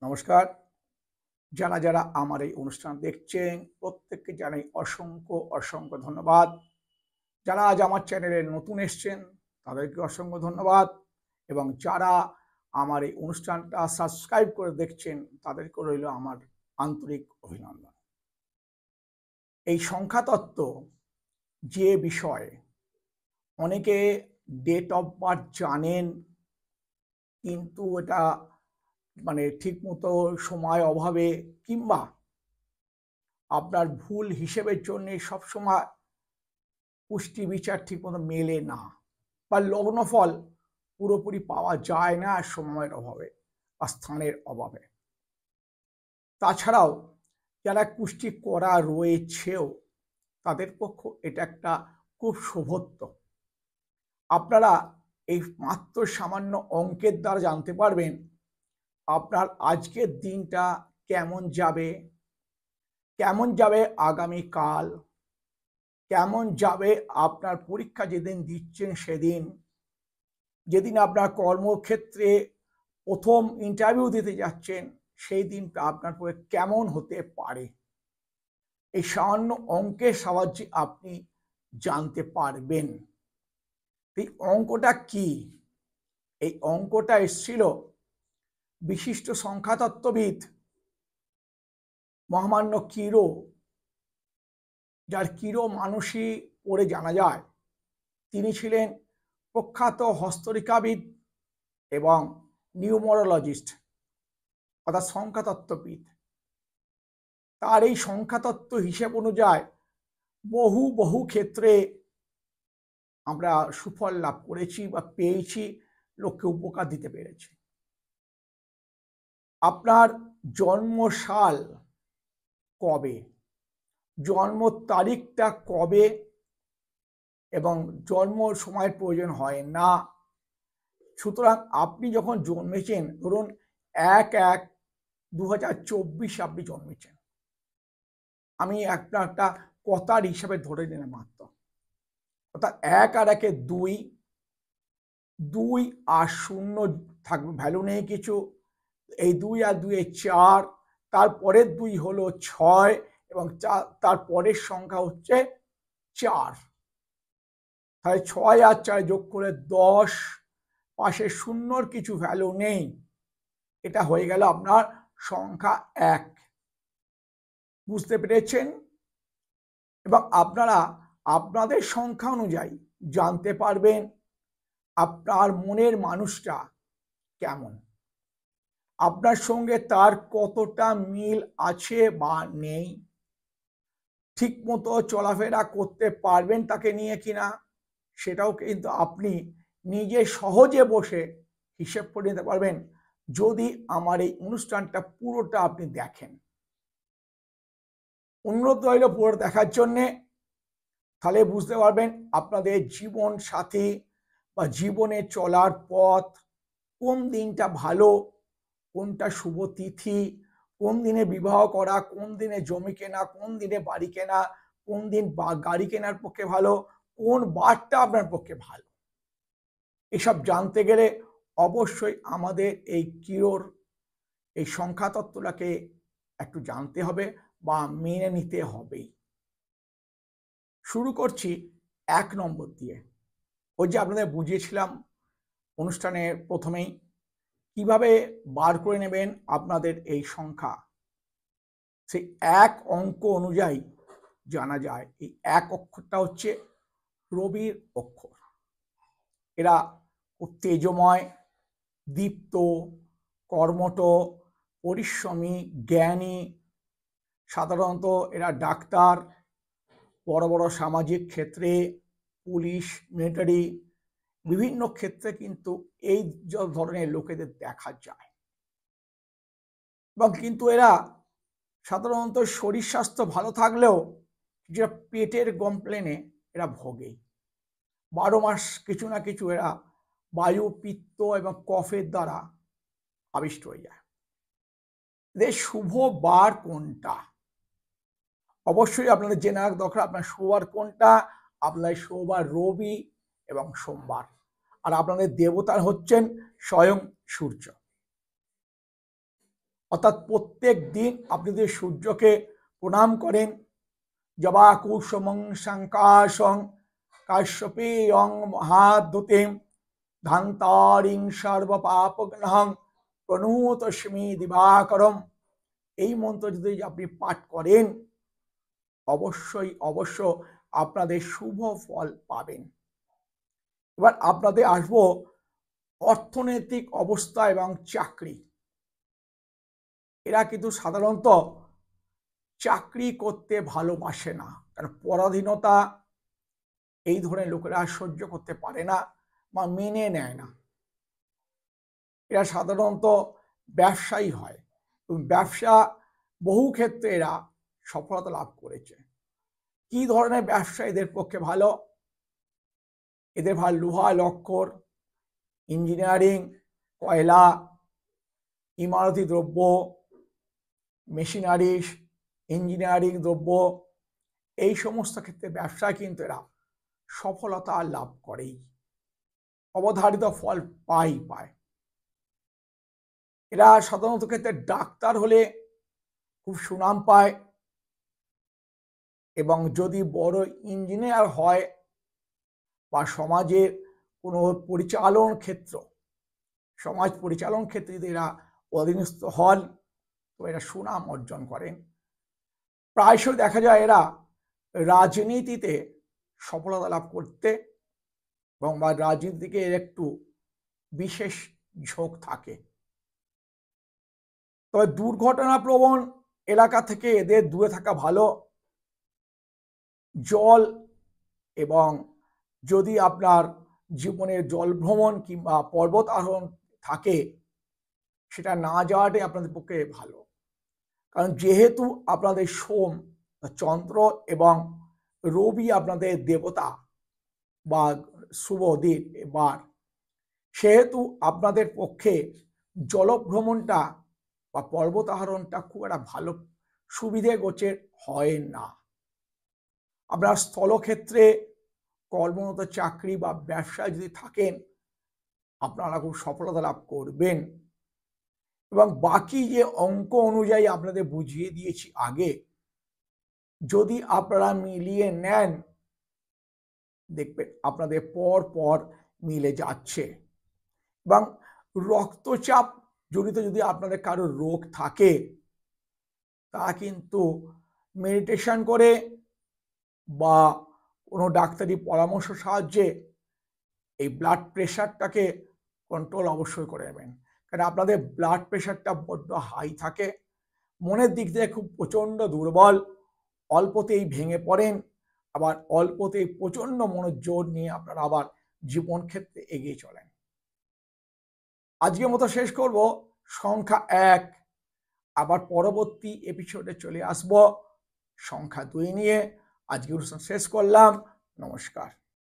নমস্কার। যারা যারা আমার এই অনুষ্ঠান দেখছেন প্রত্যেককে জানাই অসংখ্য অসংখ্য ধন্যবাদ। যারা আজ আমার চ্যানেলে নতুন এসছেন তাদেরকে অসংখ্য ধন্যবাদ, এবং যারা আমার এই অনুষ্ঠানটা সাবস্ক্রাইব করে দেখছেন তাদেরকে রইল আমার আন্তরিক অভিনন্দন। এই সংখ্যাতত্ত্ব যে বিষয়ে অনেকে ডেট অফ বার্থ জানেন, কিন্তু এটা ঠিকমতো সময় অভাবে কিংবা আপনার ভুল হিসেবের জন্য সবসময় পুষ্টি বিচার ঠিকমতো মেলে না, বা লগ্নফল পুরোপুরি পাওয়া যায় না সময়ের অভাবে বা স্থানের অভাবে। তাছাড়াও যারা কুষ্টি করা রয়েছেও তাদের পক্ষে এটা একটা খুব শুভত্ব। আপনারা এই মাত্র সামান্য অঙ্কের দ্বারা জানতে পারবেন আপনার আজকের দিনটা কেমন যাবে, কেমন যাবে আগামীকাল, কেমন যাবে আপনার পরীক্ষা যেদিন দিচ্ছেন সেদিন, যেদিন আপনার কর্মক্ষেত্রে প্রথম ইন্টারভিউ দিতে যাচ্ছেন সেই দিনটা আপনার পক্ষে কেমন হতে পারে। এই সামান্য অঙ্কের সাহায্যে আপনি জানতে পারবেন। এই অঙ্কটা কি? এই অঙ্কটা এসেছিল বিশিষ্ট সংখ্যাতত্ত্ববিদ মহামান্য কিরো, যার কিরো মানসী পড়ে জানা যায়। তিনি ছিলেন প্রখ্যাত হস্তরেখাবিদ এবং নিউমোরোলজিস্ট অর্থাৎ সংখ্যাতত্ত্ববিদ। তার এই সংখ্যাতত্ত্ব হিসেব অনুযায়ী বহু বহু ক্ষেত্রে আমরা সুফল লাভ করেছি বা পেয়েছি, লোককে উপকার দিতে পেরেছি। আপনার জন্মসাল কবে, জন্ম তারিখটা কবে এবং জন্ম সময়ের প্রয়োজন হয় না। সুতরাং আপনি যখন জন্মেছেন, ধরুন 1/1/2024 আপনি জন্মেছেন, আমি একটা কথার হিসাবে ধরে নিলাম মাত্র, অর্থাৎ 1 আর 1 2, 2 আর 0 থাকবে, ভ্যালু নেই কিছু, এই 2 আর 2 4, তারপরের 2 হলো 6 এবং তার পরের সংখ্যা হচ্ছে 4। তাহলে 6 আর 4 যোগ করে 10, পাশে শূন্যর কিছু ভ্যালু নেই, এটা হয়ে গেল আপনার সংখ্যা 1। বুঝতে পেরেছেন? এবং আপনারা আপনাদের সংখ্যা অনুযায়ী জানতে পারবেন আপনার মনের মানুষটা কেমন, আপনার সঙ্গে তার কতটা মিল আছে বা নেই, ঠিক মতো চলাফেরা করতে পারবেন তাকে নিয়ে কিনা, সেটাও কিন্তু আপনি নিজে সহজে বসে হিসেব করে নিতে পারবেন যদি আমার এই অনুষ্ঠানটা পুরোটা আপনি দেখেন। অনুরোধ রইল পুরো দেখার জন্যে, তাহলে বুঝতে পারবেন আপনাদের জীবন সাথী বা জীবনে চলার পথ, কোন দিনটা ভালো, কোনটা শুভ তিথি, কোন দিনে বিবাহ করা, কোন দিনে জমি কেনা, কোন দিনে বাড়ি কেনা, কোন দিন গাড়ি কেনার পক্ষে ভালো, কোন বারটা আপনার পক্ষে ভালো। এসব জানতে গেলে অবশ্যই আমাদের এই কিরোর এই সংখ্যাতত্ত্বটাকে একটু জানতে হবে বা মেনে নিতে হবেই। শুরু করছি 1 নম্বর দিয়ে। ওই যে আপনাদের বুঝিয়েছিলাম অনুষ্ঠানের প্রথমেই, কিভাবে বার করে নেবেন আপনাদের এই সংখ্যা। সেই 1 অঙ্ক অনুযায়ী জানা যায় এই 1 অক্ষরটা হচ্ছে রবির অক্ষর। এরা খুব তেজময়, দীপ্ত, কর্মঠ, পরিশ্রমী, জ্ঞানী। সাধারণত এরা ডাক্তার, বড় বড় সামাজিক ক্ষেত্রে, পুলিশ, মিলিটারি, বিভিন্ন ক্ষেত্রে কিন্তু এই ধরনের লোকেদের দেখা যায়। এবং কিন্তু এরা সাধারণত শরীর স্বাস্থ্য ভালো থাকলেও যেটা পেটের কমপ্লেনে এরা ভোগে। 12 মাস কিছু না কিছু এরা বায়ু, পিত্ত এবং কফের দ্বারা আবিষ্ট হয়ে যায়। এদের শুভ বার কোনটা অবশ্যই আপনাদের জেনে রাখা দরকার। আপনার শুভ বার কোনটা? আপনার শুভ বার রবি এবং সোমবার। আর আপনাদের দেবতা হচ্ছেন স্বয়ং সূর্য। অর্থাৎ প্রত্যেক দিন আপনি যদি সূর্যকে প্রণাম করেন, জবা কুসুমং শঙ্কাশং কাশ্যপেয়ং মহাদ্যুতিম ধান্তারিং সর্বপাপঘ্নঃ প্রণুতস্মি দিবাকরম, এই মন্ত্র যদি আপনি পাঠ করেন অবশ্যই আপনাদের শুভ ফল পাবেন। এবার আপনাদের আসবো অর্থনৈতিক অবস্থা এবং চাকরি। এরা কিন্তু সাধারণত চাকরি করতে ভালোবাসে না, কারণ পরাধীনতা এই ধরনের লোকেরা সহ্য করতে পারে না বা মেনে নেয় না। এরা সাধারণত ব্যবসায়ী হয় এবং ব্যবসা বহু ক্ষেত্রে এরা সফলতা লাভ করেছে। কি ধরনের ব্যবসা এদের পক্ষে ভালো? এদের ভালো লোহা লক্কর, ইঞ্জিনিয়ারিং, কয়লা, ইমারতি দ্রব্য, মেশিনারিজ, ইঞ্জিনিয়ারিং দ্রব্য, এই সমস্ত ক্ষেত্রে ব্যবসায় কিন্তু এরা সফলতা লাভ করেই, অবধারিত ফল পায়। এরা সাধারণত ক্ষেত্রে ডাক্তার হলে খুব সুনাম পায়, এবং যদি বড় ইঞ্জিনিয়ার হয় বা সমাজের কোনো সমাজ পরিচালন ক্ষেত্রে যদি এরা অধীনস্থ হন তো এরা সুনাম অর্জন করেন। প্রায়শই দেখা যায় এরা রাজনীতিতে সফলতা লাভ করতে এবং বা রাজনীতিকে একটু বিশেষ ঝোঁক থাকে। তবে দুর্ঘটনাপ্রবণ এলাকা থেকে এদের দূরে থাকা ভালো। জল এবং যদি আপনার জীবনে জল ভ্রমণ কিংবা পর্বত আরোহণ থাকে সেটা না যাওয়াটাই আপনাদের পক্ষে ভালো, কারণ যেহেতু আপনাদের সোম, চন্দ্র এবং রবি আপনাদের দেবতা বা শুভ দিন এবার, সেহেতু আপনাদের পক্ষে জলভ্রমণটা বা পর্বত আরোহণটা খুব একটা ভালো সুবিধে গোচর হয় না। আপনার স্থলক্ষেত্রে কর্মরত চাকরি বা ব্যবসায় যদি থাকেন আপনারা খুব সফলতা লাভ করবেন। এবং বাকি যে অঙ্ক অনুযায়ী আপনাদের বুঝিয়ে দিয়েছি আগে, যদি আপনারা মিলিয়ে নেন দেখবেন আপনাদের পর মিলে যাচ্ছে। এবং রক্তচাপ জনিত যদি আপনাদের কারো রোগ থাকে তা কিন্তু মেডিটেশন করে বা কোনো ডাক্তারি পরামর্শ সাহায্যে এই ব্লাড প্রেশারটাকে কন্ট্রোল অবশ্যই করে নেবেন। কারণ আপনাদের ব্লাড প্রেশারটা বড্ড হাই থাকে, মনের দিক থেকে খুব প্রচণ্ড দুর্বল, অল্পতেই ভেঙে পড়েন, আবার অল্পতেই প্রচণ্ড মনোজোর নিয়ে আপনারা আবার জীবন ক্ষেত্রে এগিয়ে চলেন। আজকের মতো শেষ করব সংখ্যা 1, আবার পরবর্তী এপিসোডে চলে আসব সংখ্যা 2 নিয়ে। আজকে অনুষ্ঠান শেষ করলাম। নমস্কার।